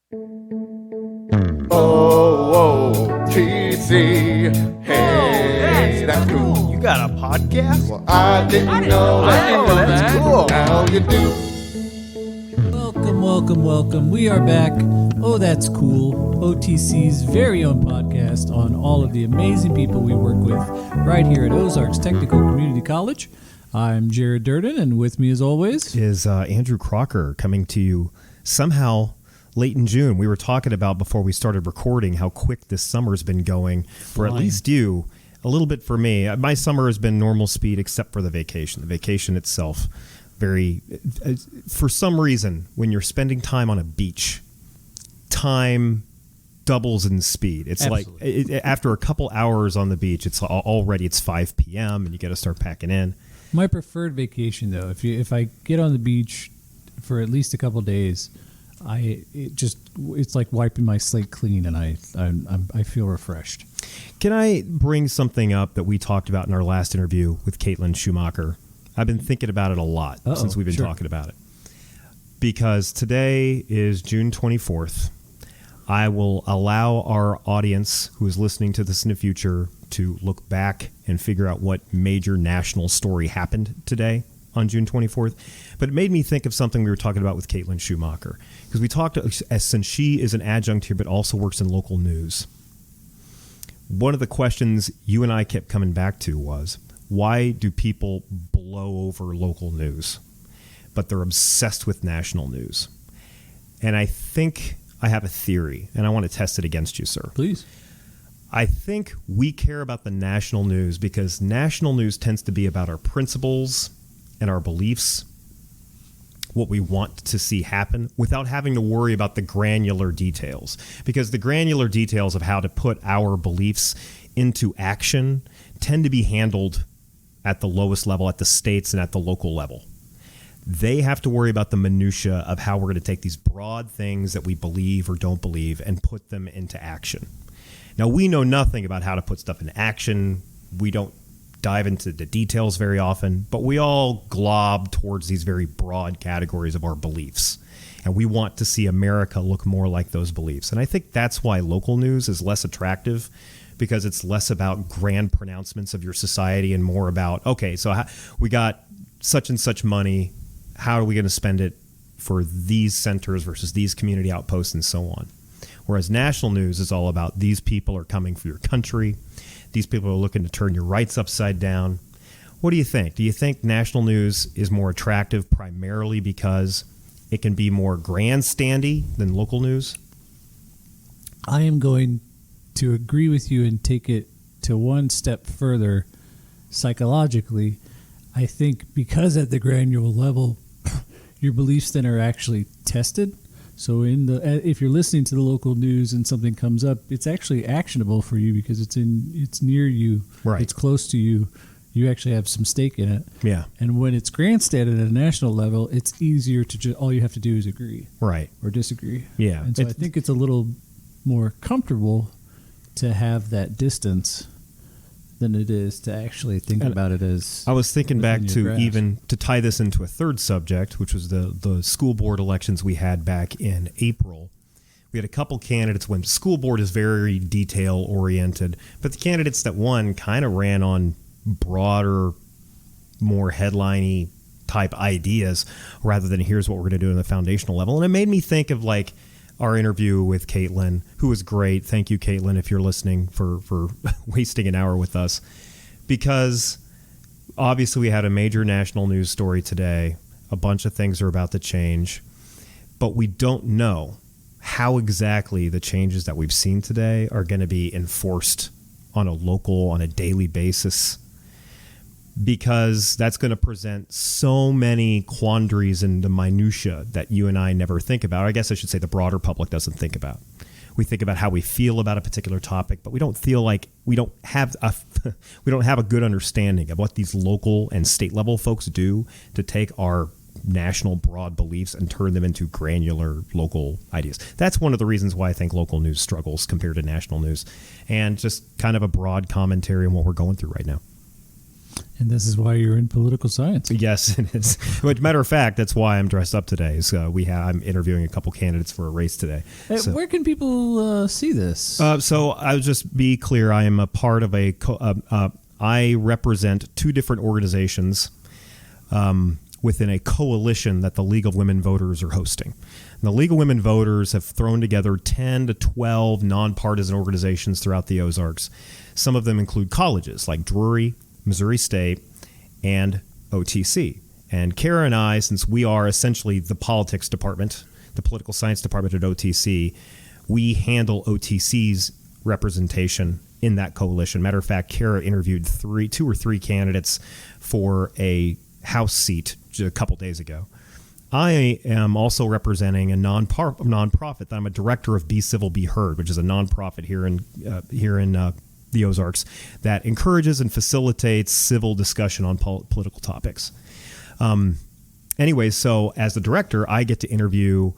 O-O-T-C. Hey, that's cool. You got a podcast? Well, I didn't know that. That's cool. Now you do. Welcome. We are back. Oh, that's cool. OTC's very own podcast on all of the amazing people we work with right here at Ozarks Technical Community College. I'm Jared Durden, and with me as always is Andrew Crocker, coming to you somehow late in June. We were talking about before we started recording how quick this summer's been going for at least you, a little bit for me. My summer has been normal speed except for the vacation. The vacation itself, for some reason, when you're spending time on a beach, time doubles in speed. It's Absolutely. Like after a couple hours on the beach, it's 5 p.m. and you got to start packing in. My preferred vacation, though, if I get on the beach for at least a couple days, it's like wiping my slate clean, and I feel refreshed. Can I bring something up that we talked about in our last interview with Caitlin Schumacher? I've been thinking about it a lot since we've been talking about it. Because today is June 24th. I will allow our audience who is listening to this in the future to look back and figure out what major national story happened today on June 24th. But it made me think of something we were talking about with Caitlin Schumacher. Because we talked, since she is an adjunct here but also works in local news, one of the questions you and I kept coming back to was, why do people blow over local news, but they're obsessed with national news? And I think I have a theory, and I want to test it against you, sir. Please. I think we care about the national news because national news tends to be about our principles and our beliefs, what we want to see happen, without having to worry about the granular details. Because the granular details of how to put our beliefs into action tend to be handled at the lowest level, at the states and at the local level. They have to worry about the minutia of how we're going to take these broad things that we believe or don't believe and put them into action. Now, we know nothing about how to put stuff into action. We don't dive into the details very often, but we all glob towards these very broad categories of our beliefs. And we want to see America look more like those beliefs. And I think that's why local news is less attractive, because it's less about grand pronouncements of your society and more about, okay, so we got such and such money. How are we going to spend it for these centers versus these community outposts and so on? Whereas national news is all about these people are coming for your country. These people are looking to turn your rights upside down. What do you think? Do you think national news is more attractive primarily because it can be more grandstandy than local news? I am going to agree with you and take it to one step further psychologically. I think because at the granular level, your beliefs then are actually tested. So if you're listening to the local news and something comes up, it's actually actionable for you because it's near you, right? It's close to you. You actually have some stake in it. Yeah. And when it's grandstanded at a national level, it's easier to all you have to do is agree, right, or disagree. Yeah. And so I think it's a little more comfortable to have that distance than it is to actually think about it as... I was thinking back to even to tie this into a third subject, which was the school board elections we had back in April. We had a couple candidates when school board is very detail oriented, but the candidates that won kind of ran on broader, more headliney type ideas rather than here's what we're going to do on the foundational level. And it made me think of like our interview with Caitlin, who was great. Thank you, Caitlin, if you're listening, for wasting an hour with us. Because obviously we had a major national news story today. A bunch of things are about to change. But we don't know how exactly the changes that we've seen today are going to be enforced on a daily basis. Because that's going to present so many quandaries in the minutia that you and I never think about. I guess I should say the broader public doesn't think about. We think about how we feel about a particular topic, but we don't feel like we don't have a good understanding of what these local and state level folks do to take our national broad beliefs and turn them into granular local ideas. That's one of the reasons why I think local news struggles compared to national news, and just kind of a broad commentary on what we're going through right now. And this is why you're in political science. Yes, it is. But matter of fact, that's why I'm dressed up today. So I'm interviewing a couple candidates for a race today. So, Where can people see this? so I'll just be clear. I am a part of I represent two different organizations within a coalition that the League of Women Voters are hosting. And the League of Women Voters have thrown together 10 to 12 nonpartisan organizations throughout the Ozarks. Some of them include colleges like Drury, Missouri State, and OTC. And Kara and I, since we are essentially the politics department, the political science department at OTC, we handle OTC's representation in that coalition. Matter of fact, Kara interviewed two or three candidates for a House seat a couple days ago. I am also representing a nonprofit. I'm a director of Be Civil, Be Heard, which is a nonprofit here in the Ozarks that encourages and facilitates civil discussion on political topics. Anyways, so as the director, I get to interview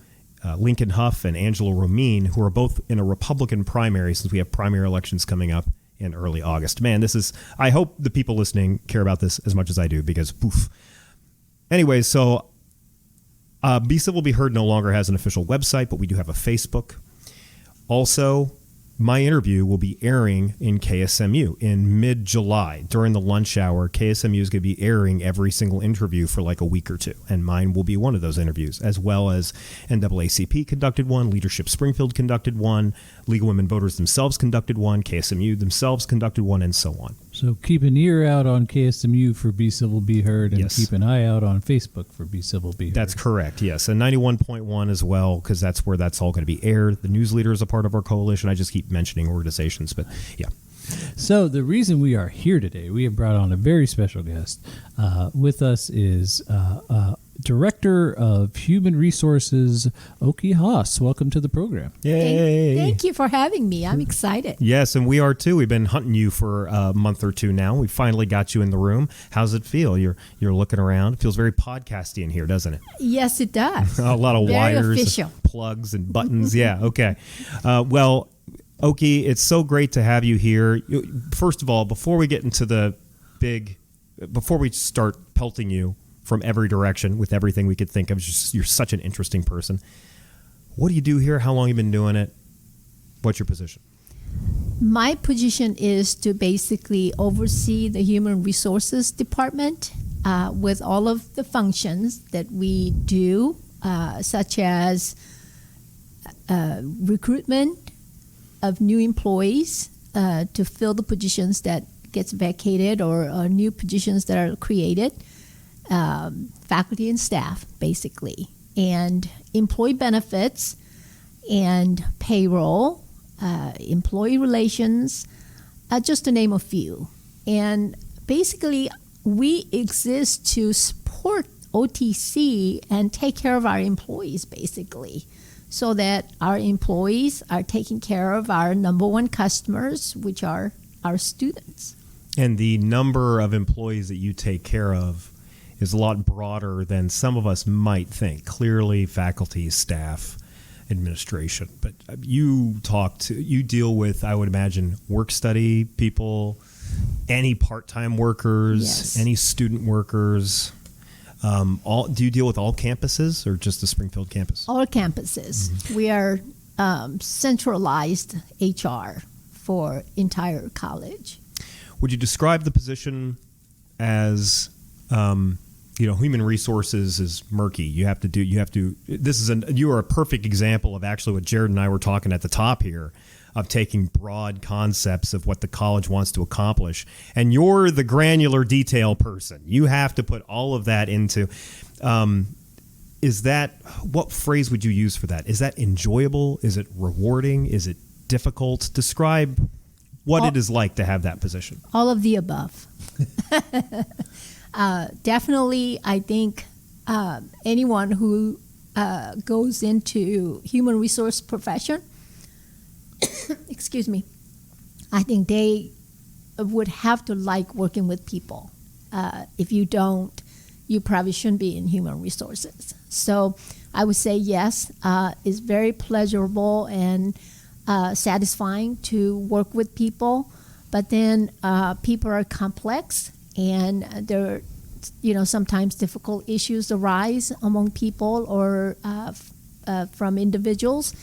Lincoln Huff and Angela Romine, who are both in a Republican primary, since we have primary elections coming up in early August. Man, I hope the people listening care about this as much as I do, because poof. Anyways, so Be Civil, Be Heard no longer has an official website, but we do have a Facebook. Also, my interview will be airing in KSMU in mid-July during the lunch hour. KSMU is going to be airing every single interview for like a week or two, and mine will be one of those interviews, as well as NAACP conducted one, Leadership Springfield conducted one, League of Women Voters themselves conducted one, KSMU themselves conducted one, and so on. So keep an ear out on KSMU for Be Civil, Be Heard, and Yes. keep an eye out on Facebook for Be Civil, Be Heard. That's correct, yes. And 91.1 as well, because that's where that's all going to be aired. The news leader is a part of our coalition. I just keep mentioning organizations, but yeah. So the reason we are here today, we have brought on a very special guest. With us is Director of Human Resources, Ocki Haas. Welcome to the program. Yay! Thank you for having me. I'm excited. Yes, and we are too. We've been hunting you for a month or two now. We finally got you in the room. How's it feel? You're looking around. It feels very podcasty in here, doesn't it? Yes, it does. A lot of Very wires, official. plugs, and buttons. Yeah, okay. Well, Ocki, it's so great to have you here. First of all, before we start pelting you from every direction with everything we could think of, you're such an interesting person. What do you do here? How long have you been doing it? What's your position? My position is to basically oversee the human resources department with all of the functions that we do, such as recruitment of new employees to fill the positions that gets vacated or new positions that are created, faculty and staff, basically, and employee benefits and payroll, employee relations, just to name a few. And basically, we exist to support OTC and take care of our employees, basically, so that our employees are taking care of our number one customers, which are our students. And the number of employees that you take care of is a lot broader than some of us might think. Clearly, faculty, staff, administration. But you deal with, I would imagine, work study people, any part-time workers, Yes. any student workers. Do you deal with all campuses or just the Springfield campus? All campuses. Mm-hmm. We are centralized HR for entire college. Would you describe the position as, human resources is murky? You are a perfect example of actually what Jared and I were talking at the top here, of taking broad concepts of what the college wants to accomplish. And you're the granular detail person. You have to put all of that into, what phrase would you use for that? Is that enjoyable? Is it rewarding? Is it difficult? Describe what it is like to have that position. All of the above. Definitely, I think anyone who goes into human resource profession, excuse me, I think they would have to like working with people. If you don't, you probably shouldn't be in human resources. So I would say yes, it's very pleasurable and satisfying to work with people, but then people are complex and there, sometimes difficult issues arise among people or from individuals,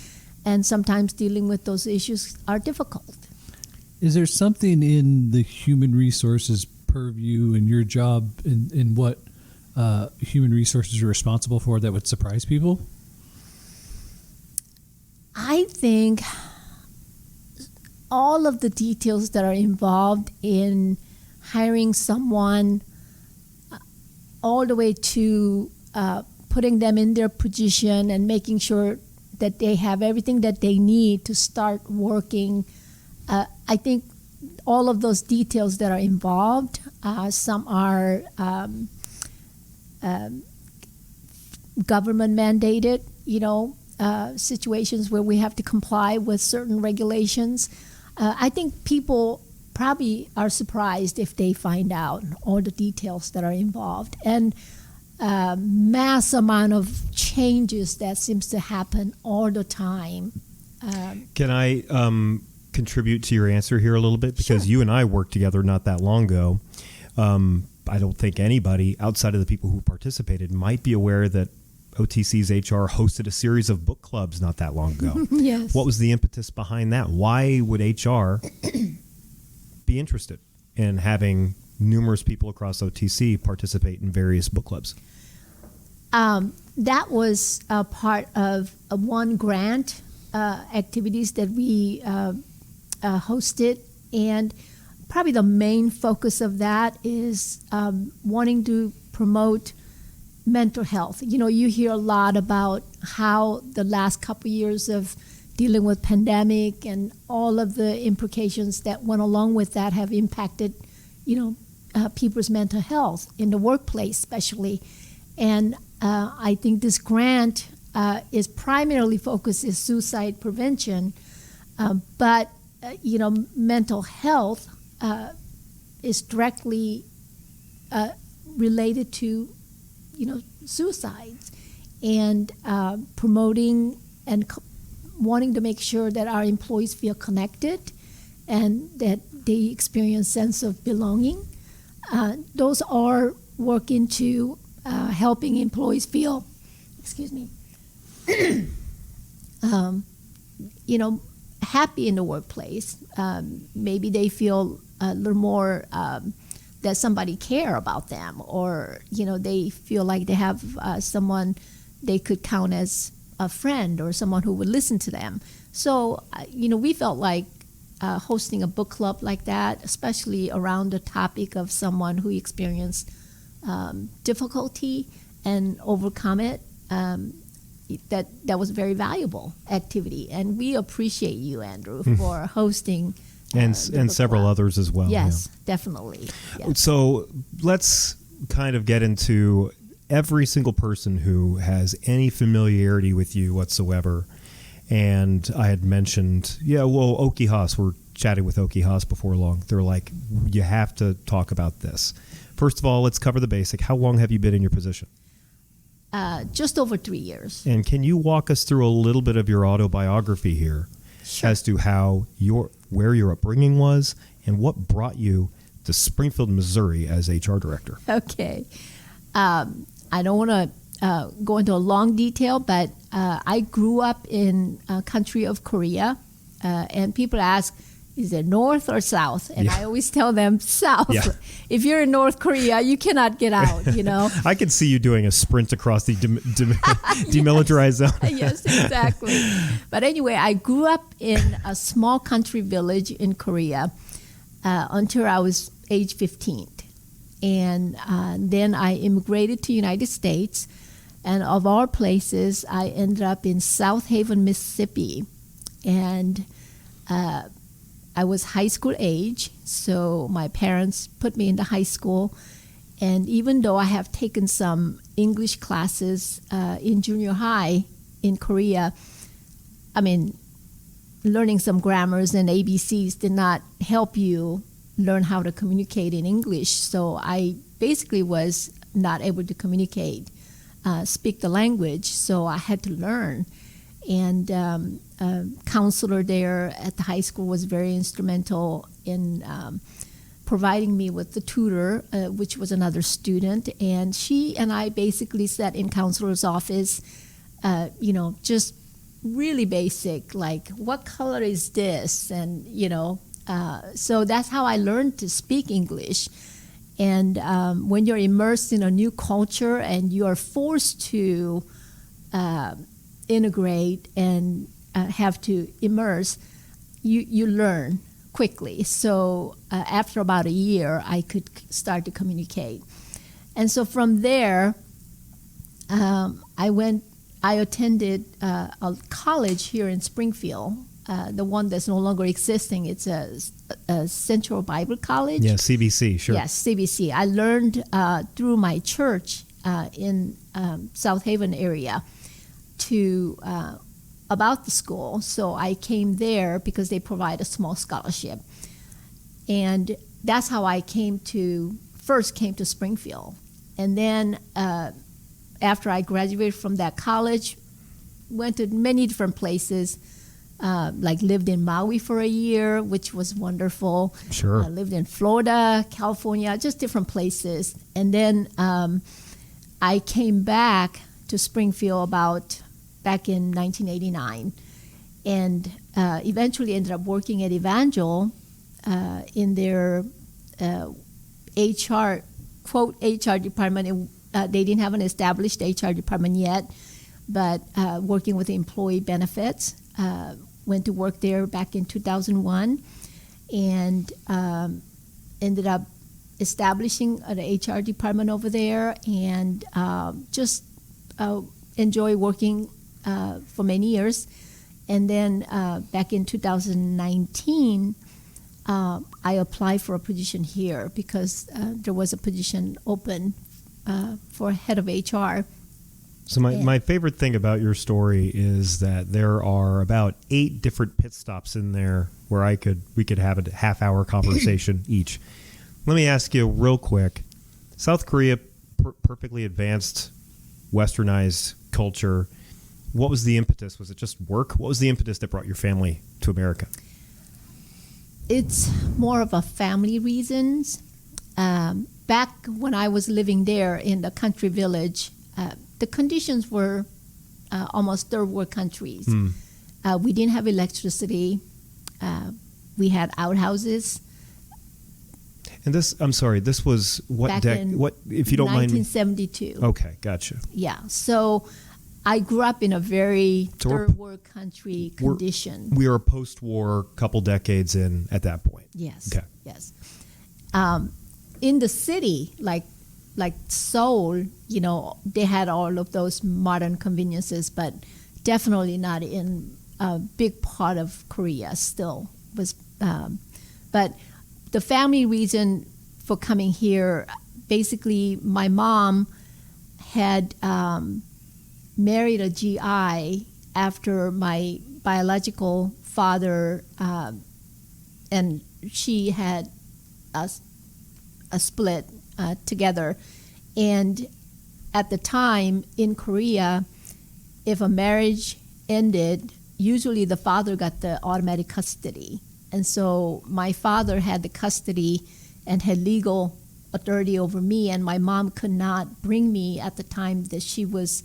and sometimes dealing with those issues are difficult. Is there something in the human resources purview in your job in what human resources are responsible for that would surprise people? I think all of the details that are involved in hiring someone, all the way to putting them in their position and making sure that they have everything that they need to start working. I think all of those details that are involved, some are government mandated, situations where we have to comply with certain regulations. I think people probably are surprised if they find out all the details that are involved, and mass amount of changes that seems to happen all the time. Can I contribute to your answer here a little bit? Because Sure. you and I worked together not that long ago. I don't think anybody outside of the people who participated might be aware that OTC's HR hosted a series of book clubs not that long ago. Yes. What was the impetus behind that? Why would HR be interested in having numerous people across OTC participate in various book clubs? That was a part of one grant activities that we hosted, and probably the main focus of that is wanting to promote mental health. You hear a lot about how the last couple years of dealing with pandemic and all of the implications that went along with that have impacted, people's mental health in the workplace especially. And I think this grant is primarily focused is suicide prevention, but mental health is directly related to suicides, and promoting and wanting to make sure that our employees feel connected and that they experience sense of belonging. Those are work into helping employees feel, happy in the workplace. Maybe they feel a little more that somebody care about them, or they feel like they have someone they could count as a friend or someone who would listen to them. So we felt like hosting a book club like that, especially around the topic of someone who experienced difficulty and overcome it, that was a very valuable activity. And we appreciate you, Andrew, for hosting And the book several club. others as well. Yes, definitely. Yes. So let's kind of get into every single person who has any familiarity with you whatsoever. And I had mentioned, Ocki Haas. We're chatting with Ocki Haas before long. They're like, you have to talk about this. First of all, let's cover the basic. How long have you been in your position? Just over 3 years. And can you walk us through a little bit of your autobiography here as to how where your upbringing was and what brought you to Springfield, Missouri as HR director? Okay. I don't want to go into a long detail, but I grew up in a country of Korea, and people ask, is it north or south? And I always tell them south. Yeah. If you're in North Korea, you cannot get out, I could see you doing a sprint across the demilitarized zone. Yes, exactly. But anyway, I grew up in a small country village in Korea until I was age 15. And then I immigrated to United States. And of all places, I ended up in South Haven, Mississippi. And I was high school age, so my parents put me into high school. And even though I have taken some English classes in junior high in Korea, learning some grammars and ABCs did not help you learn how to communicate in English. So I basically was not able to communicate, speak the language, so I had to learn. And a counselor there at the high school was very instrumental in providing me with the tutor, which was another student, and she and I basically sat in counselor's office, just really basic, like what color is this, and so that's how I learned to speak English. And when you're immersed in a new culture and you are forced to integrate and have to immerse, you learn quickly. So after about a year, I could start to communicate. And so from there, I attended a college here in Springfield, the one that's no longer existing. It's a Central Bible College. Yeah, CBC, sure. Yes, CBC. I learned through my church in South Haven area about the school. So I came there because they provide a small scholarship. And that's how I first came to Springfield. And then after I graduated from that college, went to many different places, like lived in Maui for a year, which was wonderful. Sure. Lived in Florida, California, just different places. And then I came back to Springfield back in 1989, and eventually ended up working at Evangel in their HR, quote, HR department. They didn't have an established HR department yet, but working with employee benefits. Went to work there back in 2001 and ended up establishing an HR department over there, and just enjoy working for many years. And then back in 2019, I applied for a position here because there was a position open for head of HR. So my favorite thing about your story is that there are about 8 different pit stops in there where we could have a half-hour conversation each. Let me ask you real quick. South Korea, perfectly advanced, westernized culture. What was the impetus? Was it just work? What was the impetus that brought your family to America? It's more of a family reasons. Back when I was living there in the country village, the conditions were almost third world countries. We didn't have electricity. We had outhouses. And this was what Back decade? in What, if you don't mind? 1972. Okay, gotcha. Yeah. So I grew up in a very third world country condition. We are post-war, couple decades in at that point. Yes. Okay. Yes. In the city, like Seoul, they had all of those modern conveniences, but definitely not in a big part of Korea still was. But the family reason for coming here, basically my mom had married a GI after my biological father, and she had a split together. And at the time in Korea, if a marriage ended, usually the father got the automatic custody. And so my father had the custody and had legal authority over me, and my mom could not bring me at the time that she was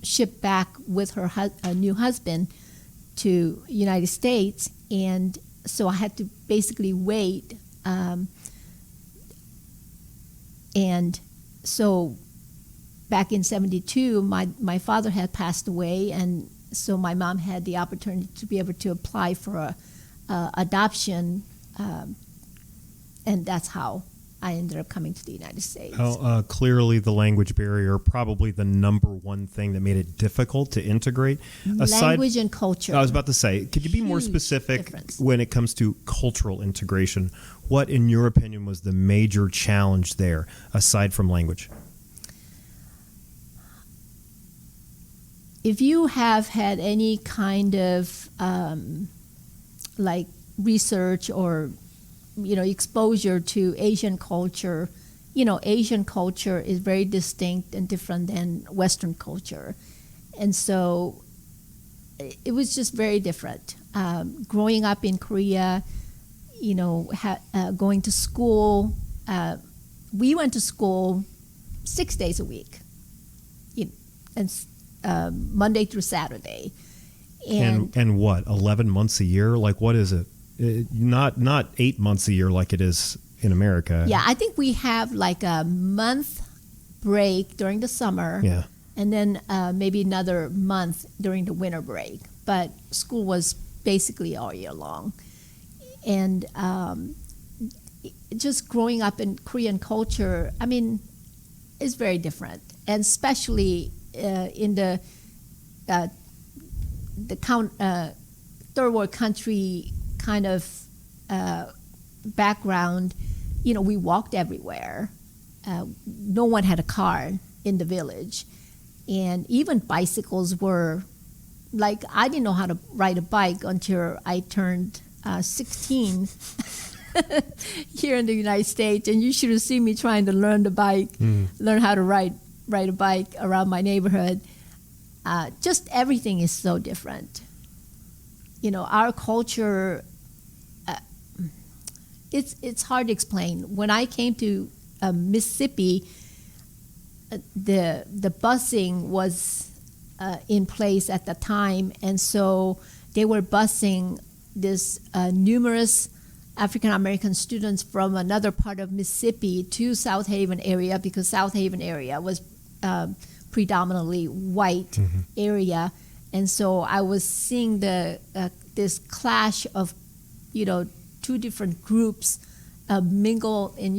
shipped back with her new husband to United States. And so I had to basically wait. And so back in 1972, my father had passed away, and so my mom had the opportunity to be able to apply for adoption, and that's how I ended up coming to the United States. Clearly the language barrier, probably the number one thing that made it difficult to integrate. Language and culture. I was about to say, could you be more specific difference. when it comes to cultural integration? What, in your opinion, was the major challenge there, aside from language? If you have had any kind of like research or exposure to Asian culture, Asian culture is very distinct and different than Western culture, and so it was just very different. Growing up in Korea, going to school. We went to school 6 days a week, and Monday through Saturday. And what, 11 months a year? Like, what is it? Not 8 months a year like it is in America. Yeah, I think we have like a month break during the summer. Yeah. And then maybe another month during the winter break. But school was basically all year long. And just growing up in Korean culture, I mean, is very different. And especially in the third world country kind of background, we walked everywhere. No one had a car in the village. And even bicycles were, like, I didn't know how to ride a bike until I turned 16 here in the United States. And you should have seen me trying to learn learn how to ride a bike around my neighborhood. Just everything is so different. Our culture, it's hard to explain. When I came to Mississippi, the busing was in place at the time, and so they were busing this numerous African American students from another part of Mississippi to South Haven area, because South Haven area was predominantly white area, and so I was seeing this clash of two different groups mingle in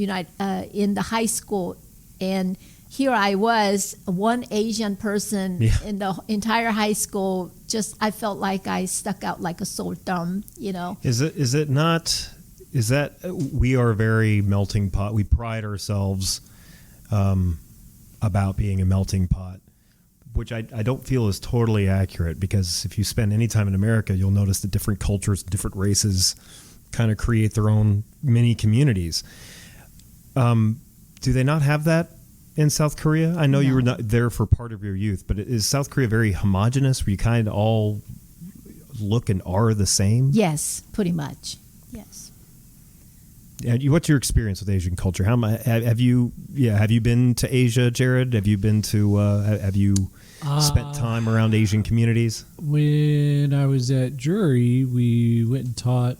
the high school. And here I was, one Asian person in the entire high school. Just, I felt like I stuck out like a sore thumb, Is it not? Is that we are a very melting pot? We pride ourselves about being a melting pot, which I don't feel is totally accurate, because if you spend any time in America, you'll notice that different cultures, different races kind of create their own mini communities. Do they not have that in South Korea? I know you were not there for part of your youth, but is South Korea very homogenous, where you kind of all look and are the same? Yes, pretty much. Yes. What's your experience with Asian culture? Have you been to Asia, Jared? Have you been to? Have you spent time around Asian communities? When I was at Drury, we went and taught.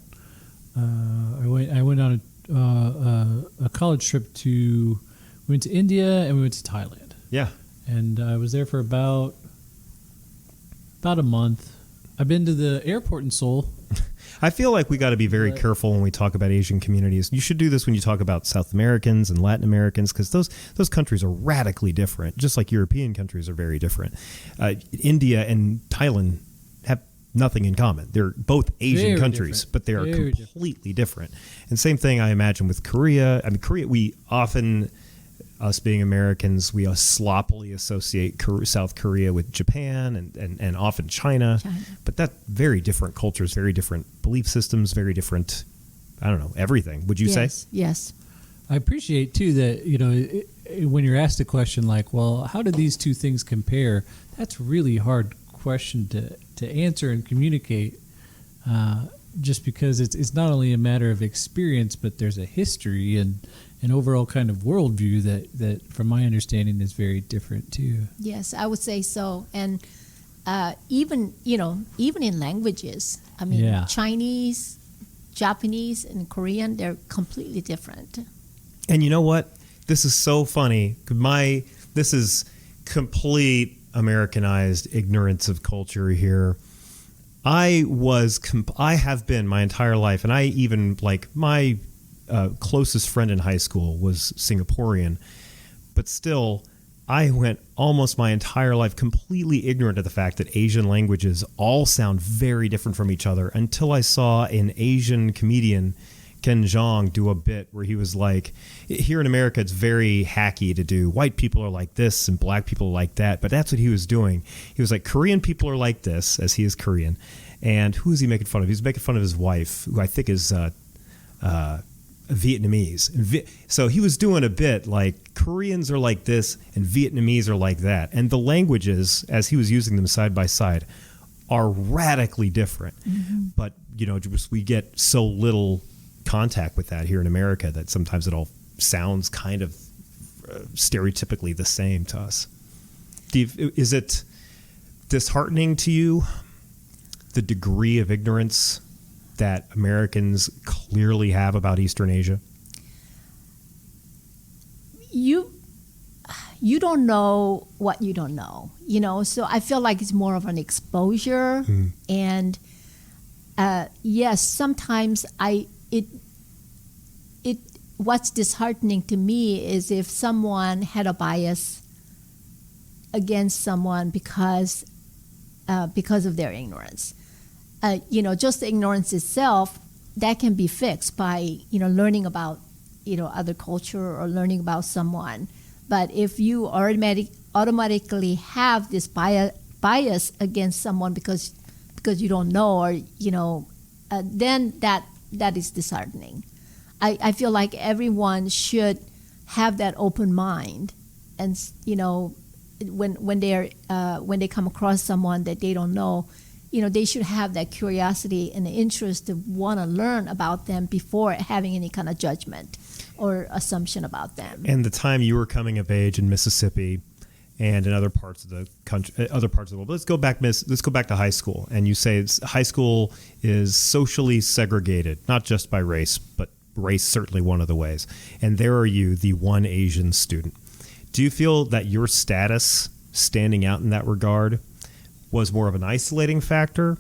I went on a college trip we went to India and we went to Thailand. Yeah, and I was there for about a month. I've been to the airport in Seoul. I feel like we got to be very careful when we talk about Asian communities. You should do this when you talk about South Americans and Latin Americans, because those countries are radically different, just like European countries are very different. India and Thailand have nothing in common. They're both Asian very countries, different. but they are very completely different. And same thing, I imagine, with Korea. I mean, Korea, we often, us being Americans, we sloppily associate South Korea with Japan and often China. But that very different cultures, very different belief systems, very different, I don't know, everything. Would you say? Yes. I appreciate too that when you're asked a question like, well, how do these two things compare? That's a really hard question to answer and communicate. Just because it's not only a matter of experience, but there's a history and an overall kind of worldview that from my understanding is very different too. Yes, I would say so. And even in languages, I mean, Chinese, Japanese, and Korean, they're completely different. And you know what? This is so funny. This is complete Americanized ignorance of culture here. I have been my entire life, and I even, like, my closest friend in high school was Singaporean, but still, I went almost my entire life completely ignorant of the fact that Asian languages all sound very different from each other, until I saw an Asian comedian, Ken Jeong, do a bit where he was like, here in America, it's very hacky to do. White people are like this and black people are like that. But that's what he was doing. He was like, Korean people are like this, as he is Korean. And who is he making fun of? He's making fun of his wife, who I think is Vietnamese. So he was doing a bit like Koreans are like this and Vietnamese are like that. And the languages, as he was using them side by side, are radically different. Mm-hmm. But, we get so little contact with that here in America, that sometimes it all sounds kind of stereotypically the same to us. Is it disheartening to you, the degree of ignorance that Americans clearly have about Eastern Asia? You don't know what you don't know, so I feel like it's more of an exposure. And yes, sometimes what's disheartening to me is if someone had a bias against someone because of their ignorance. Just the ignorance itself, that can be fixed by learning about other culture or learning about someone. But if you automatically have this bias against someone because you don't know, or then that is disheartening. I feel like everyone should have that open mind, and when they come across someone that they don't know, they should have that curiosity and the interest to want to learn about them before having any kind of judgment or assumption about them. And the time you were coming of age in Mississippi and in other parts of the country, other parts of the world. Let's go back to high school. And you say high school is socially segregated, not just by race, but race certainly one of the ways. And there are you, the one Asian student. Do you feel that your status standing out in that regard was more of an isolating factor,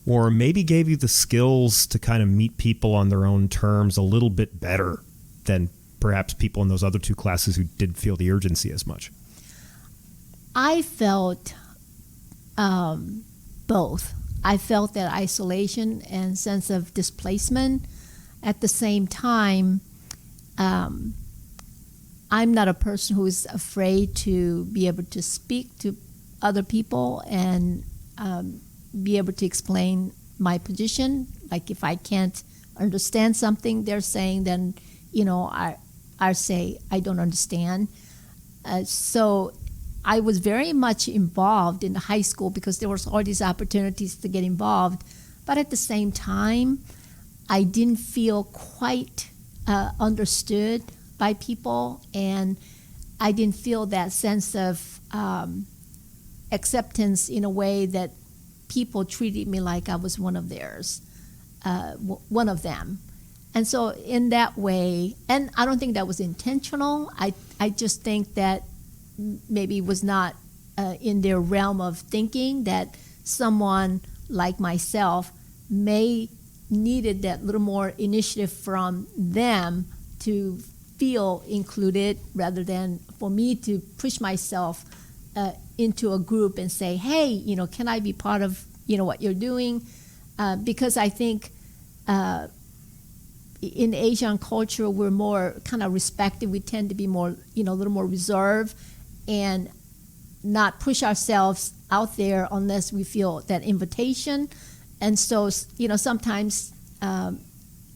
or maybe gave you the skills to kind of meet people on their own terms a little bit better than perhaps people in those other two classes who did feel the urgency as much? I felt both. I felt that isolation and sense of displacement. At the same time, I'm not a person who is afraid to be able to speak to other people and be able to explain my position. Like if I can't understand something they're saying, then I say I don't understand. So I was very much involved in the high school because there was all these opportunities to get involved. But at the same time, I didn't feel quite understood by people, and I didn't feel that sense of acceptance in a way that people treated me like I was one of theirs, one of them. And so in that way, and I don't think that was intentional, I just think that maybe it was not in their realm of thinking that someone like myself may needed that little more initiative from them to feel included, rather than for me to push myself into a group and say, hey, can I be part of what you're doing? Because I think in Asian culture, we're more kind of respected. We tend to be more, a little more reserved and not push ourselves out there unless we feel that invitation. And so, sometimes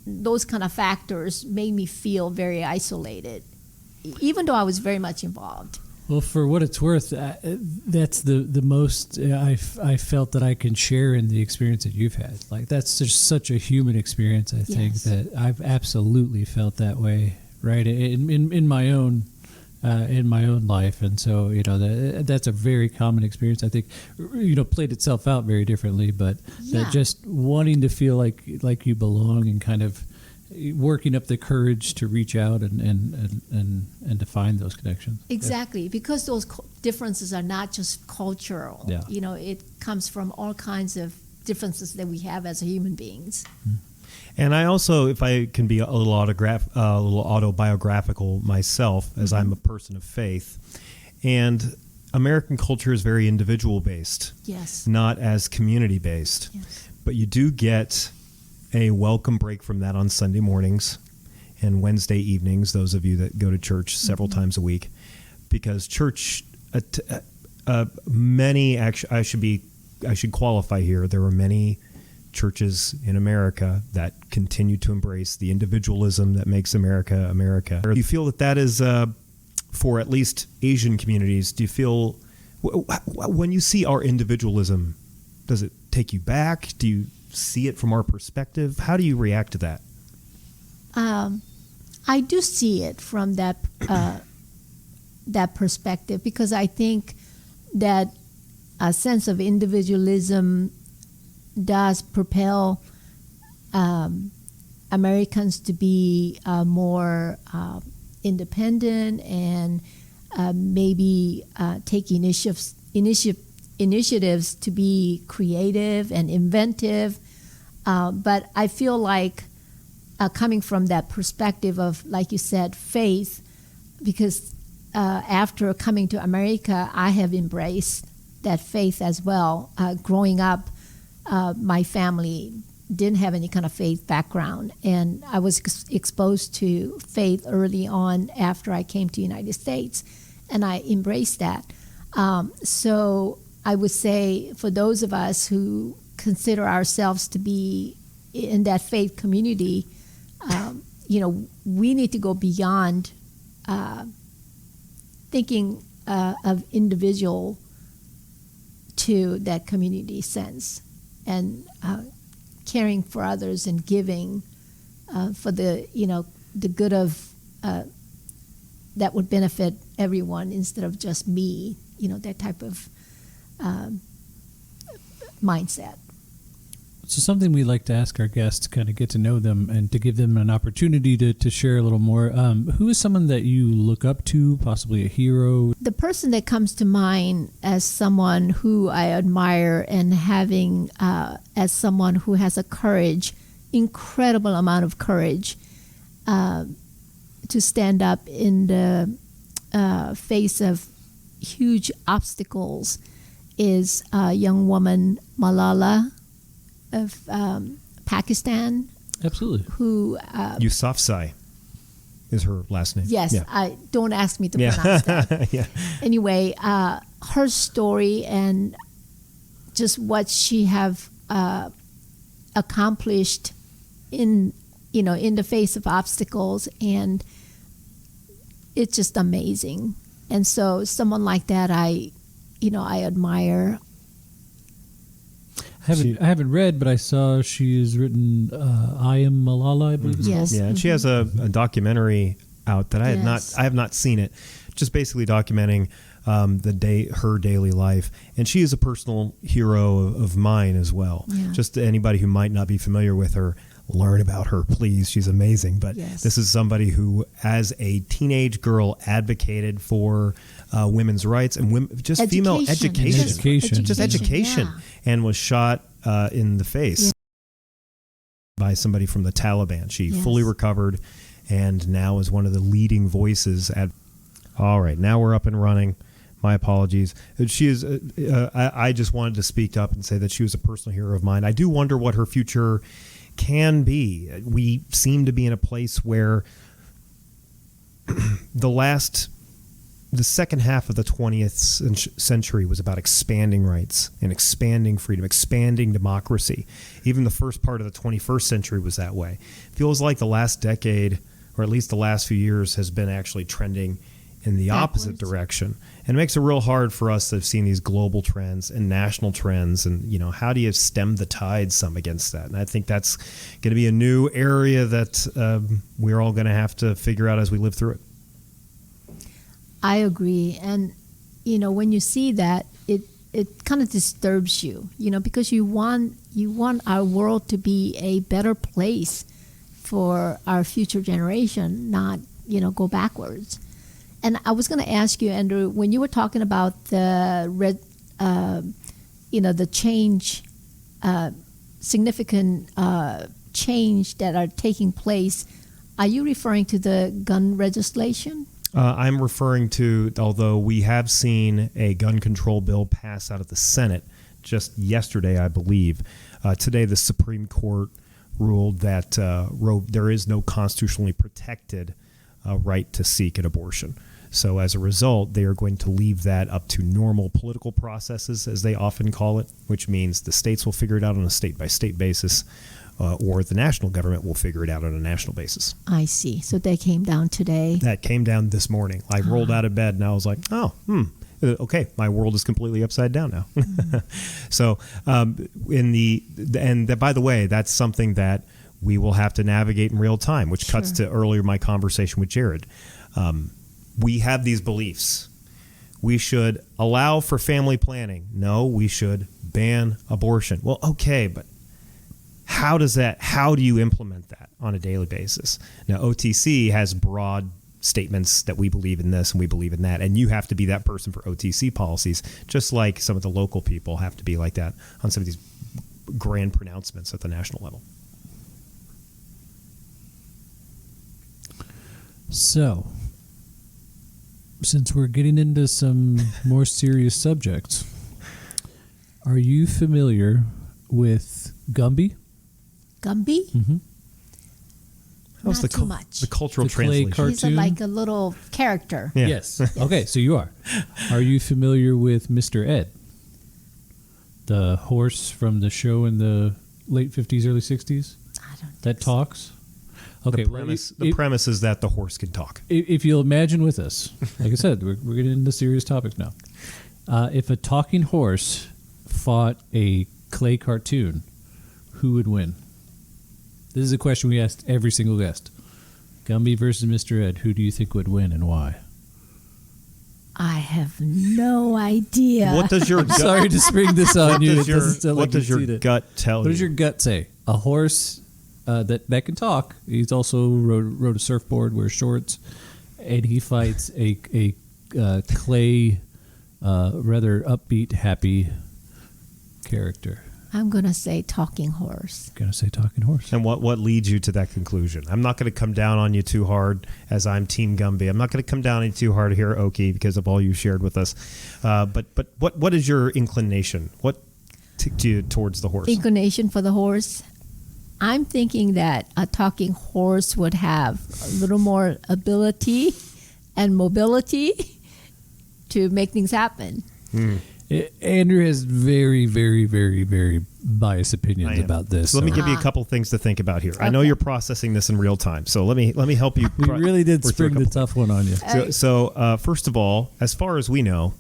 those kind of factors made me feel very isolated, even though I was very much involved. Well, for what it's worth, that's the most I felt that I can share in the experience that you've had. Like, that's just such a human experience, I think, Yes. that I've absolutely felt that way, right, in my own life. And so, that's a very common experience. I think, played itself out very differently, but Yeah. that just wanting to feel like you belong and kind of working up the courage to reach out and to find those connections. Exactly, because those differences are not just cultural. Yeah. It comes from all kinds of differences that we have as human beings. And I also, if I can be a little autobiographical myself, as I'm a person of faith, and American culture is very individual based, Yes. not as community based. Yes. But you do get a welcome break from that on Sunday mornings and Wednesday evenings, those of you that go to church several times a week, because church, many, actually, I should qualify here, there are many churches in America that continue to embrace the individualism that makes America America. Do you feel that is, for at least Asian communities, do you feel, when you see our individualism, does it take you back? Do you see it from our perspective? How do you react to that? I do see it from that that perspective, because I think that a sense of individualism does propel Americans to be more independent and maybe take initiatives to be creative and inventive. But I feel like coming from that perspective of, like you said, faith, because after coming to America, I have embraced that faith as well. Growing up, my family didn't have any kind of faith background, and I was exposed to faith early on after I came to the United States, and I embraced that. So I would say for those of us who consider ourselves to be in that faith community, we need to go beyond thinking of individual to that community sense, and caring for others and giving for the good of that would benefit everyone instead of just me. That type of mindset. So something we like to ask our guests to kind of get to know them and to give them an opportunity to share a little more. Who is someone that you look up to, possibly a hero? The person that comes to mind as someone who I admire, and having as someone who has a incredible amount of courage to stand up in the face of huge obstacles, is a young woman, Malala, of Pakistan. Absolutely. Who Yousafzai is her last name. Yes, Yeah. I don't ask me to pronounce that. Yeah. Anyway, her story and just what she have accomplished in the face of obstacles, and it's just amazing. And so someone like that, I admire. I haven't read, but I saw she has written "I Am Malala," I believe it's Yes. called. Yeah, and she has a documentary out that I have not seen it. Just basically documenting her daily life, and she is a personal hero of mine as well. Yeah. Just anybody who might not be familiar with her, learn about her, please. She's amazing. But Yes. this is somebody who, as a teenage girl, advocated for women's rights and female education. Just education, yeah. and was shot in the face by somebody from the Taliban. She Yes. fully recovered, and now is one of the leading voices at. All right, now we're up and running. My apologies. She is. I just wanted to speak up and say that she was a personal hero of mine. I do wonder what her future can be. We seem to be in a place where the second half of the 20th century was about expanding rights and expanding freedom, expanding democracy. Even the first part of the 21st century was that way. Feels like the last decade, or at least the last few years, has been actually trending in the opposite direction. And it makes it real hard for us to have seen these global trends and national trends. And, how do you stem the tide some against that? And I think that's going to be a new area that we're all going to have to figure out as we live through it. I agree. And, when you see that, it kind of disturbs you, because you want our world to be a better place for our future generation, not, go backwards. And I was going to ask you, Andrew, when you were talking about the change, significant change that are taking place, are you referring to the gun legislation? I'm referring to, although we have seen a gun control bill pass out of the Senate just yesterday, I believe. Today, the Supreme Court ruled that there is no constitutionally protected right to seek an abortion. So as a result, they are going to leave that up to normal political processes, as they often call it, which means the states will figure it out on a state-by-state basis, or the national government will figure it out on a national basis. I see. So that came down today. That came down this morning. I rolled out of bed and I was like, okay, my world is completely upside down now. So by the way, that's something that we will have to navigate in real time, which cuts to earlier my conversation with Jared. We have these beliefs. We should allow for family planning. No, we should ban abortion. Well, okay, but how do you implement that on a daily basis? Now, OTC has broad statements that we believe in this and we believe in that, and you have to be that person for OTC policies, just like some of the local people have to be like that on some of these grand pronouncements at the national level. So, since we're getting into some more serious subjects, are you familiar with Gumby? Gumby? Mm-hmm. Not too much. The cultural The clay translation. He's cartoon? like a little character. Yeah. Yes. Okay, so you are. Are you familiar with Mr. Ed? The horse from the show in the late 50s, early 60s? I don't That talks? Okay. The premise is that the horse can talk. If you'll imagine with us, like I said, we're getting into serious topics now. If a talking horse fought a clay cartoon, who would win? This is a question we asked every single guest. Gumby versus Mr. Ed, who do you think would win and why? I have no idea. What does your gut, Sorry to spring this on you. what does your gut tell you? What does your gut say? A horse that can talk. He's also rode a surfboard, wears shorts, and he fights a clay, rather upbeat, happy character. I'm going to say talking horse. Gonna say talking horse. And what leads you to that conclusion? I'm not going to come down on you too hard as I'm Team Gumby. I'm not going to come down on you too hard here, Ocki, because of all you shared with us. But what is your inclination? What ticked you towards the horse? Inclination for the horse. I'm thinking that a talking horse would have a little more ability and mobility to make things happen. Andrew has very, very, very, very biased opinions about this. So let me give you a couple things to think about here. I know you're processing this in real time, so let me help you. We really did work through a spring the couple tough one on you. So first of all, as far as we know,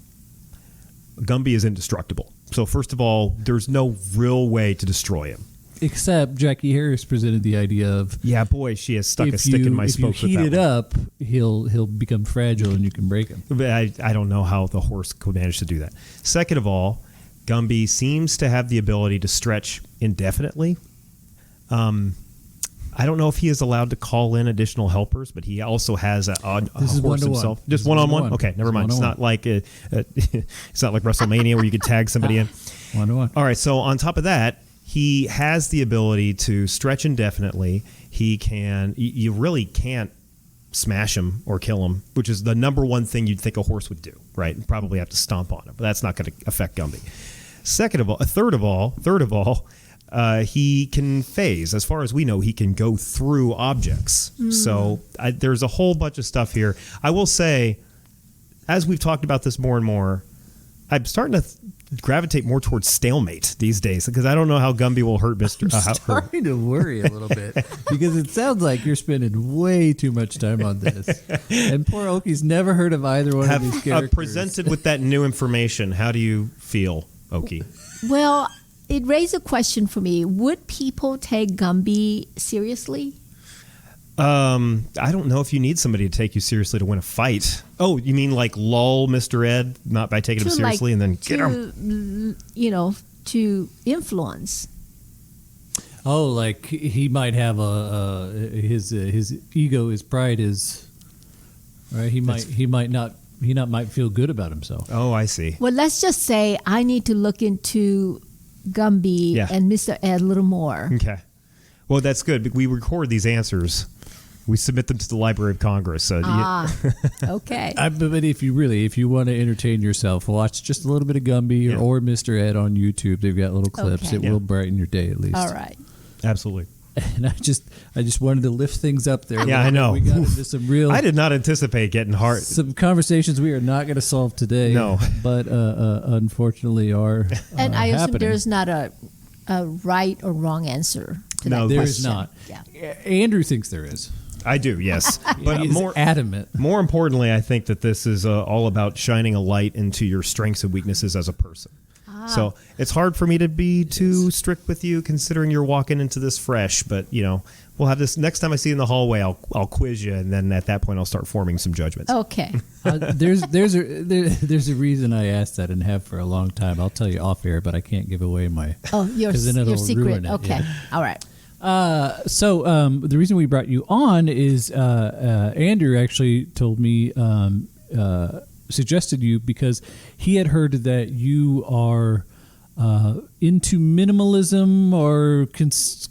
Gumby is indestructible. So first of all, there's no real way to destroy him. Except Jackie Harris presented the idea of Yeah, boy, she has stuck a stick in my spokes if you with heat that it one. up, he'll become fragile and you can break him. But I don't know how the horse could manage to do that. Second of all, Gumby seems to have the ability to stretch indefinitely. I don't know if he is allowed to call in additional helpers, but he also has a This is horse one-to-one. himself. This Just is one-on-one? one-to-one. Okay, never This is mind. It's not one-to-one. like it's not like WrestleMania where you could tag somebody in. 1-to-1. All right, so on top of that, he has the ability to stretch indefinitely. He can. You really can't smash him or kill him, which is the number one thing you'd think a horse would do, right? And probably have to stomp on him, but that's not going to affect Gumby. Third of all, he can phase. As far as we know, he can go through objects. So there's a whole bunch of stuff here. I will say, as we've talked about this more and more, I'm starting to gravitate more towards stalemate these days because I don't know how Gumby will hurt Mr. I'm starting to worry a little bit because it sounds like you're spending way too much time on this. And poor Oki's never heard of either one of these characters. Presented with that new information, how do you feel, Ocki? Well, it raised a question for me. Would people take Gumby seriously? I don't know if you need somebody to take you seriously to win a fight. Oh, you mean like lull Mr. Ed, not by taking him seriously, and then get him? To influence. Oh, like he might have his ego, his pride is right. He might feel good about himself. Oh, I see. Well, let's just say I need to look into Gumby and Mr. Ed a little more. Okay. Well, that's good. We record these answers. We submit them to the Library of Congress. So Okay. But if you want to entertain yourself, watch just a little bit of Gumby or Mr. Ed on YouTube. They've got little clips. Okay. It will brighten your day at least. All right. Absolutely. And I just wanted to lift things up there. Yeah, I know. We got into some real. I did not anticipate getting hard. Some conversations we are not going to solve today. No. But unfortunately are. And I assume happening. there's not a right or wrong answer to No, that There question. is not. Yeah. Andrew thinks there is. I do, yes. But He is adamant. more importantly, I think that this is all about shining a light into your strengths and weaknesses as a person. So it's hard for me to be too strict with you, considering you're walking into this fresh. But we'll have this next time I see you in the hallway. I'll quiz you, and then at that point I'll start forming some judgments. Okay. There's a reason I asked that and have for a long time. I'll tell you off air, but I can't give away my. Oh, your 'cause then it'll secret. ruin it, Okay. yeah. All right. So the reason we brought you on is Andrew actually told me suggested you because he had heard that you are into minimalism or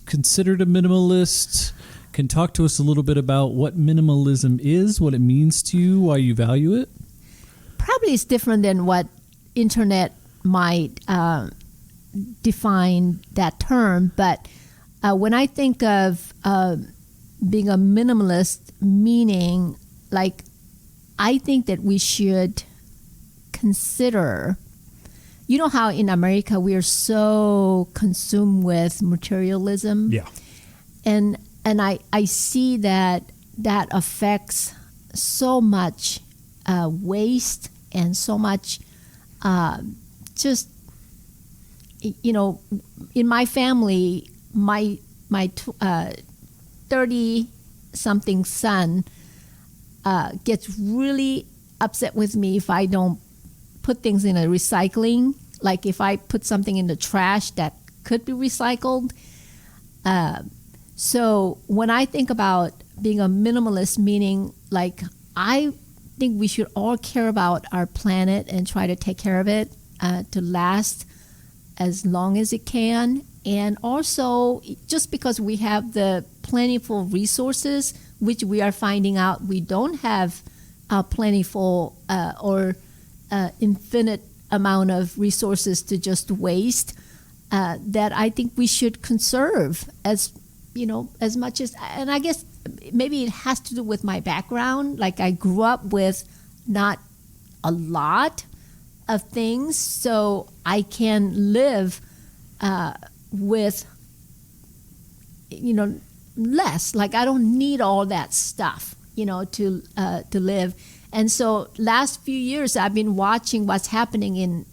considered a minimalist. Can talk to us a little bit about what minimalism is, what it means to you, why you value it? Probably it's different than what internet might define that term, but when I think of being a minimalist, meaning like I think that we should consider, you know how in America we are so consumed with materialism? Yeah. And I see that affects so much waste and so much just, in my family, my 30-something son gets really upset with me if I don't put things in a recycling. Like if I put something in the trash that could be recycled. So when I think about being a minimalist, meaning like I think we should all care about our planet and try to take care of it to last as long as it can. And also, just because we have the plentiful resources, which we are finding out we don't have plentiful or infinite amount of resources to just waste, that I think we should conserve as much as, and I guess maybe it has to do with my background. Like I grew up with not a lot of things, so I can live with less. Like I don't need all that stuff to live. And so last few years I've been watching what's happening in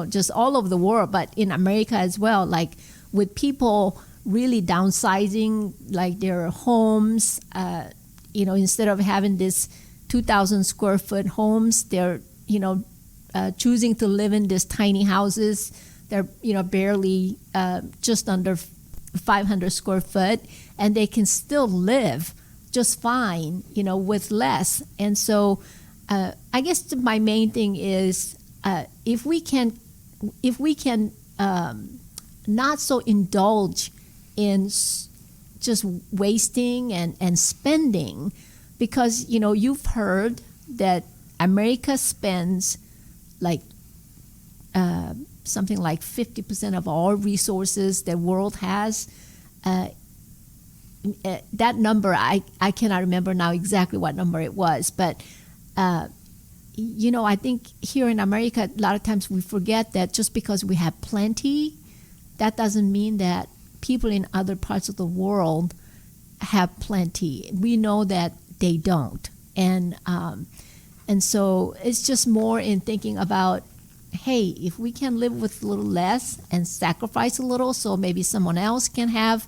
just all over the world, but in America as well, like with people really downsizing like their homes, instead of having this 2,000 square foot homes, they're choosing to live in these tiny houses. They're barely just under 500 square foot, and they can still live just fine, with less. And so I guess my main thing is if we can not so indulge in just wasting and spending, because you've heard that America spends like something like 50% of all resources the world has. That number, I cannot remember now exactly what number it was, but I think here in America, a lot of times we forget that just because we have plenty, that doesn't mean that people in other parts of the world have plenty. We know that they don't. And so it's just more in thinking about, hey, if we can live with a little less and sacrifice a little so maybe someone else can have,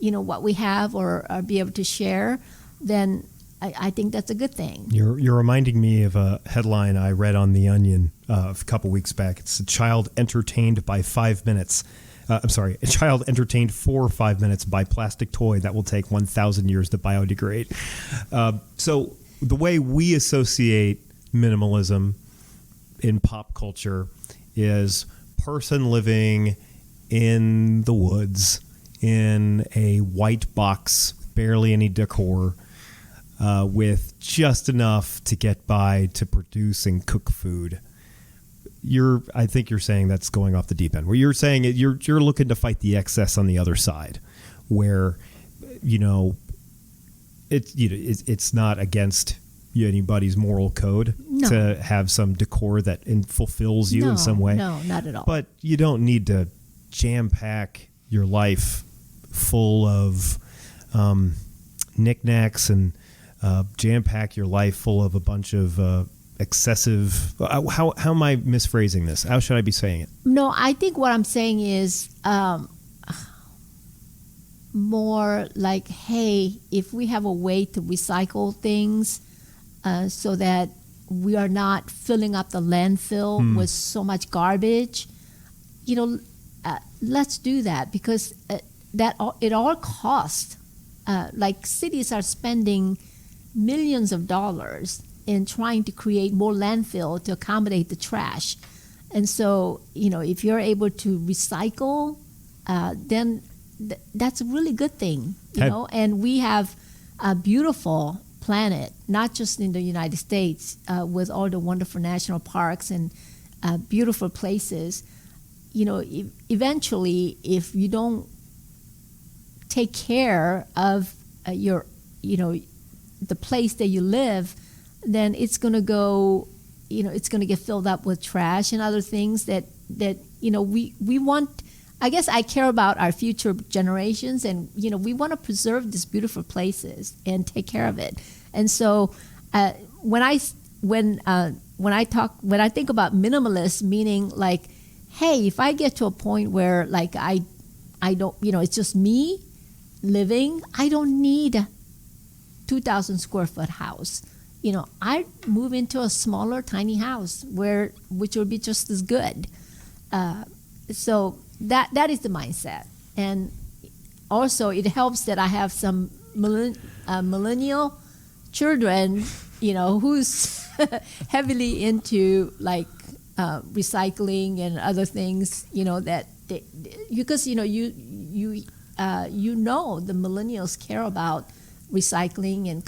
what we have or be able to share, then I think that's a good thing. You're reminding me of a headline I read on The Onion a couple weeks back. It's a child entertained by 5 minutes. A child entertained for 5 minutes by plastic toy that will take 1,000 years to biodegrade. So the way we associate minimalism in pop culture is person living in the woods in a white box, barely any decor, with just enough to get by to produce and cook food. I think you're saying that's going off the deep end. Where you're saying you're looking to fight the excess on the other side, where it's not against anybody's moral code to have some decor that fulfills you in some way. No, not at all. But you don't need to jam pack your life full of knickknacks and jam pack your life full of a bunch of excessive. How am I misphrasing this? How should I be saying it? No, I think what I'm saying is more like, hey, if we have a way to recycle things so that we are not filling up the landfill with so much garbage, let's do that, because it all costs. Like cities are spending millions of dollars in trying to create more landfill to accommodate the trash. And so, if you're able to recycle, then that's a really good thing, and we have a beautiful planet, not just in the United States, with all the wonderful national parks and beautiful places. Eventually, if you don't take care of the place that you live, then it's going to go, it's going to get filled up with trash and other things that we want. I guess I care about our future generations, and we want to preserve these beautiful places and take care of it. And so when I think about minimalist, meaning like, hey, if I get to a point where like I don't, it's just me living, I don't need a 2,000 square foot house. I move into a smaller, tiny house which will be just as good. So that is the mindset. And also it helps that I have some millennial children, who's heavily into like recycling and other things, that because the millennials care about recycling and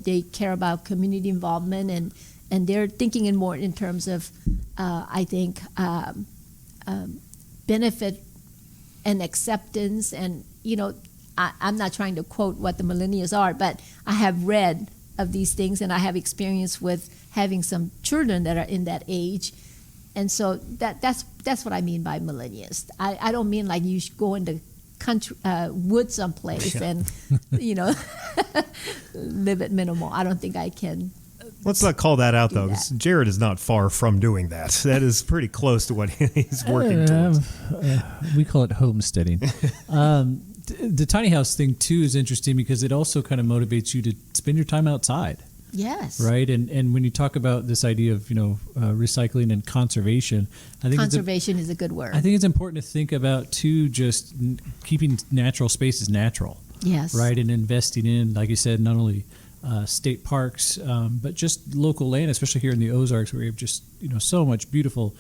they care about community involvement, and they're thinking in terms of I think benefit and acceptance. And I'm not trying to quote what the millennials are, but I have read of these things, and I have experience with having some children that are in that age. And so that's what I mean by millennialist. I don't mean like you should go into country woods someplace and live at minimal. I don't think I can. Let's not call that out, though, because Jared is not far from doing that. That is pretty close to what he's working towards. We call it homesteading. The tiny house thing, too, is interesting because it also kind of motivates you to spend your time outside. Yes. Right. And when you talk about this idea of, recycling and conservation, I think conservation is a good word. I think it's important to think about, too, just keeping natural spaces natural. Yes. Right. And investing in, like you said, not only state parks, but just local land, especially here in the Ozarks, where we have just, so much beautiful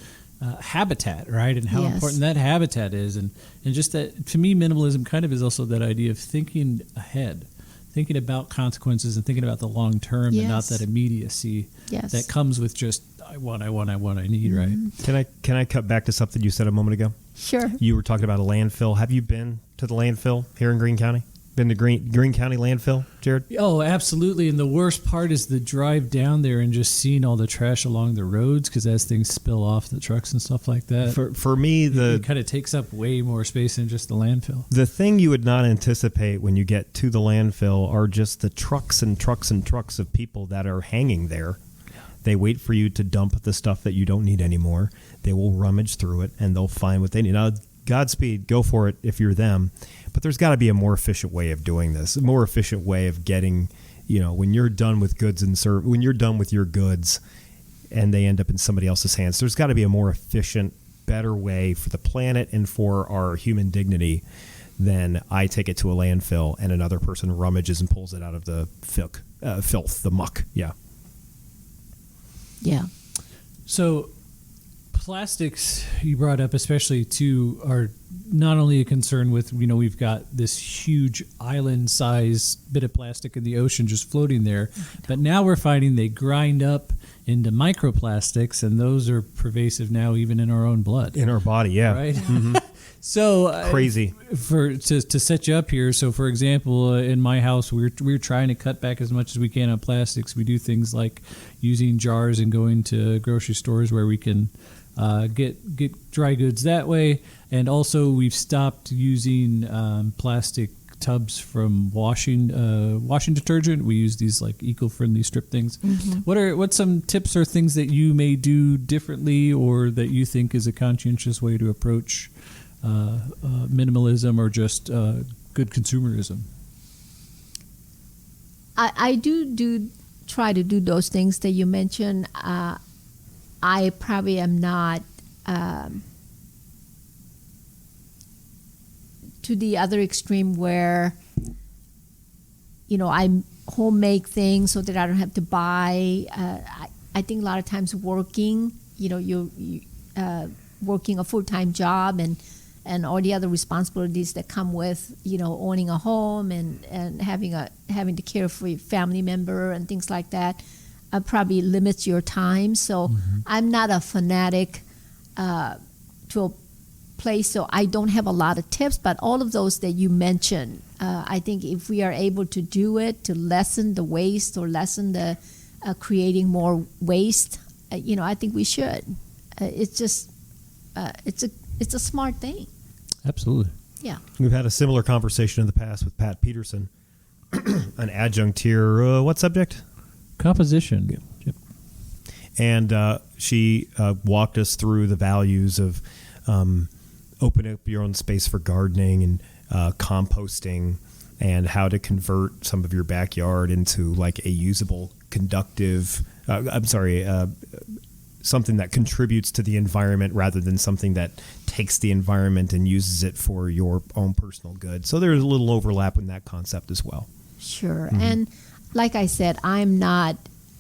habitat, right? And how important that habitat is. And just that, to me, minimalism kind of is also that idea of thinking ahead, thinking about consequences and thinking about the long term, and not that immediacy that comes with just, I want, I need, right? Can I cut back to something you said a moment ago? Sure. You were talking about a landfill. Have you been to the landfill here in Greene County? Been to Greene County landfill, Jared? Oh, absolutely. And the worst part is the drive down there and just seeing all the trash along the roads, because as things spill off the trucks and stuff like that. For me, it kind of takes up way more space than just the landfill. The thing you would not anticipate when you get to the landfill are just the trucks and trucks and trucks of people that are hanging there. Yeah. They wait for you to dump the stuff that you don't need anymore. They will rummage through it, and they'll find what they need. Now, Godspeed, go for it if you're them. But there's got to be a more efficient way of doing this, a more efficient way of getting, when you're done with goods and when you're done with your goods and they end up in somebody else's hands, there's got to be a more efficient, better way for the planet and for our human dignity than I take it to a landfill and another person rummages and pulls it out of the filth, the muck. Yeah. Yeah. So plastics you brought up especially too are not only a concern with, we've got this huge island size bit of plastic in the ocean just floating there, but now we're finding they grind up into microplastics, and those are pervasive now even in our own blood. In our body, yeah. Right? Mm-hmm. So crazy. To set you up here, so for example, in my house, we're trying to cut back as much as we can on plastics. We do things like using jars and going to grocery stores where we can get dry goods that way, and also we've stopped using plastic tubs from washing detergent. We use these like eco-friendly strip things. What's some tips or things that you may do differently, or that you think is a conscientious way to approach minimalism or just good consumerism? I do try to do those things that you mentioned. I probably am not to the other extreme where, I homemade things so that I don't have to buy. I think a lot of times working, you're working a full-time job and all the other responsibilities that come with, owning a home and having to care for your family member and things like that, probably limits your time. So I'm not a fanatic to a place, so I don't have a lot of tips, but all of those that you mentioned, I think if we are able to do it to lessen the waste or lessen the creating more waste, I think we should. It's just it's a smart thing. Absolutely. Yeah. We've had a similar conversation in the past with Pat Peterson, an adjunct here. What subject? Composition. Yep. And she walked us through the values of open up your own space for gardening and composting, and how to convert some of your backyard into like a usable, conductive, something that contributes to the environment rather than something that takes the environment and uses it for your own personal good. So there's a little overlap in that concept as well. Sure. And like I said, I'm not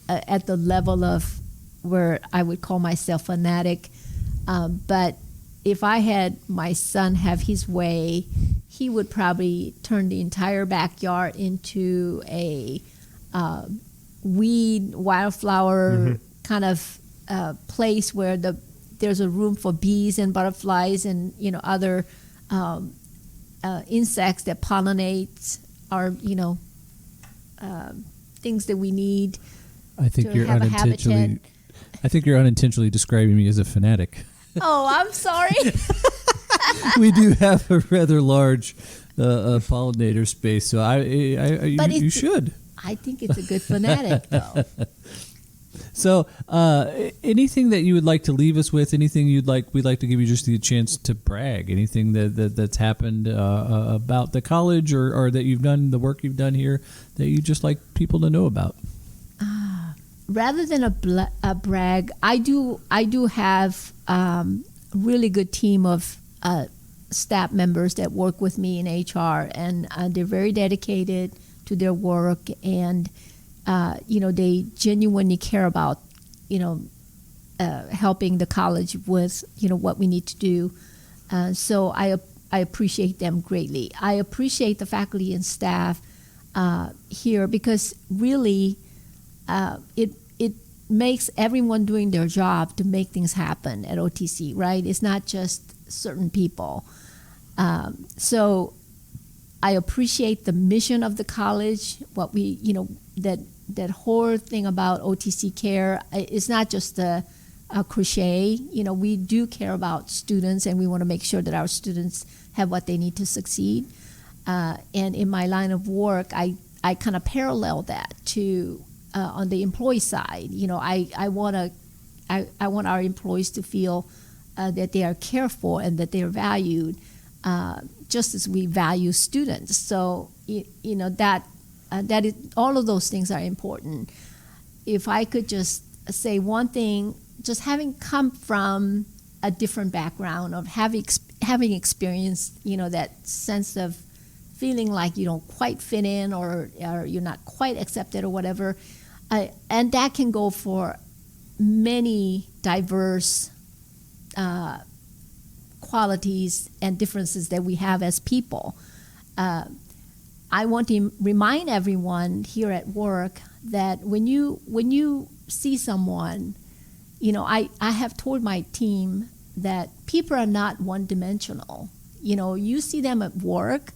at the level of where I would call myself fanatic, but if I had my son have his way, he would probably turn the entire backyard into a wildflower kind of place where there's a room for bees and butterflies and other insects that pollinate our things that we need. I think to you're have a unintentionally. habitat. I think you're unintentionally describing me as a fanatic. Oh, I'm sorry. We do have a rather large pollinator space, so you should. I think it's a good fanatic, though. So, anything that you would like to leave us with? Anything we'd like to give you just the chance to brag? Anything that's happened about the college or that you've done, the work you've done here, that you just like people to know about? Rather than a brag, I do have really good team of staff members that work with me in HR, and they're very dedicated to their work, and they genuinely care about helping the college with what we need to do. So I appreciate them greatly. I appreciate the faculty and staff here, because really it makes everyone doing their job to make things happen at OTC, right? It's not just certain people. So I appreciate the mission of the college, what we, that whole thing about OTC care. It's not just a crochet. We do care about students, and we want to make sure that our students have what they need to succeed. And in my line of work, I kind of parallel that to on the employee side. I want our employees to feel that they are cared for and that they are valued, just as we value students. So that is, all of those things are important. If I could just say one thing, just having come from a different background, of having experienced that sense of feeling like you don't quite fit in, or you're not quite accepted or whatever, and that can go for many diverse qualities and differences that we have as people. I want to remind everyone here at work that when you see someone, I have told my team that people are not one-dimensional. You see them at work,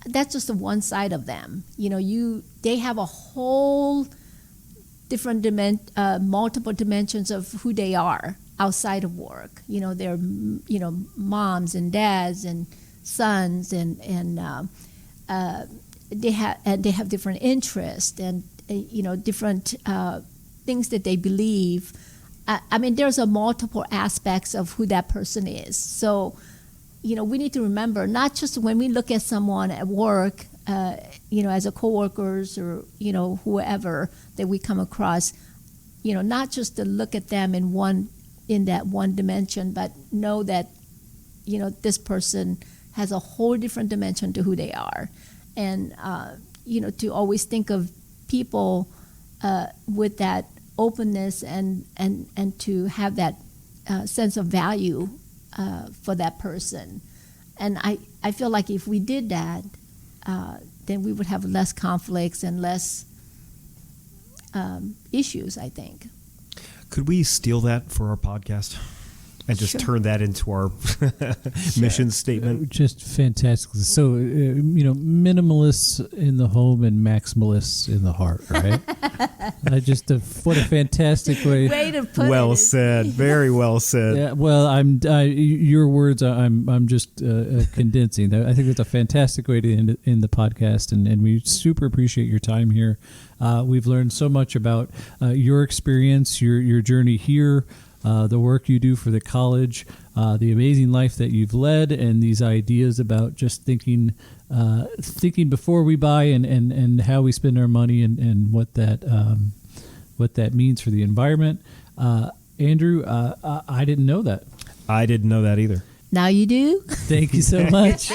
that's just the one side of them. They have a whole different multiple dimensions of who they are outside of work. They're moms and dads and sons and they have different interests and different things that they believe. I mean, there's a multiple aspects of who that person is. So, we need to remember, not just when we look at someone at work, as a coworkers or, whoever that we come across, not just to look at them in that one dimension, but know that, this person has a whole different dimension to who they are. And, to always think of people with that openness and to have that sense of value for that person. And I feel like if we did that, then we would have less conflicts and less issues, I think. Could we steal that for our podcast and just Sure. turn that into our mission statement? Just fantastic. So, minimalists in the home and maximalists in the heart, right? What a fantastic way. Way to put Well it. said. Very well said. Yeah, well, your words. I'm just condensing. I think that's a fantastic way to end the podcast, and we super appreciate your time here. We've learned so much about your experience, your journey here, the work you do for the college, the amazing life that you've led, and these ideas about just thinking before we buy and how we spend our money and what that means for the environment. Andrew, I didn't know that. I didn't know that either. Now you do? Thank you so much.